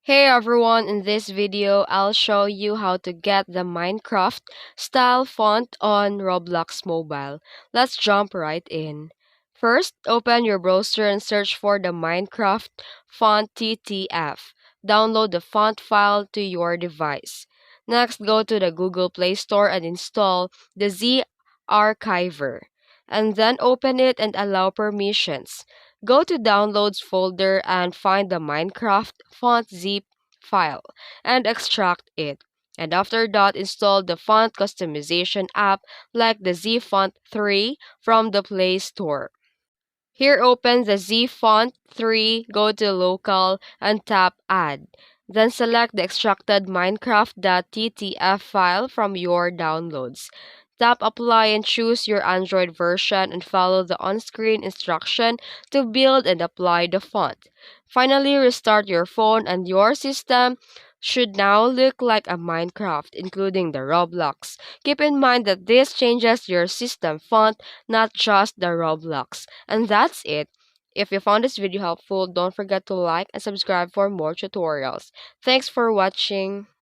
Hey everyone, in this video, I'll show you how to get the Minecraft style font on Roblox Mobile. Let's jump right in. First, open your browser and search for the Minecraft font TTF. Download the font file to your device. Next, go to the Google Play Store and install the Z Archiver. And then open it and allow permissions. Go to Downloads folder and find the Minecraft font zip file and extract it. And after that, install the font customization app like the Z Font 3 from the Play Store. Here open the Z Font 3, go to Local, and tap Add. Then select the extracted minecraft.ttf file from your downloads. Tap Apply and choose your Android version and follow the on-screen instruction to build and apply the font. Finally, restart your phone and your system should now look like a Minecraft, including the Roblox. Keep in mind that this changes your system font, not just the Roblox. And that's it. If you found this video helpful, don't forget to like and subscribe for more tutorials. Thanks for watching.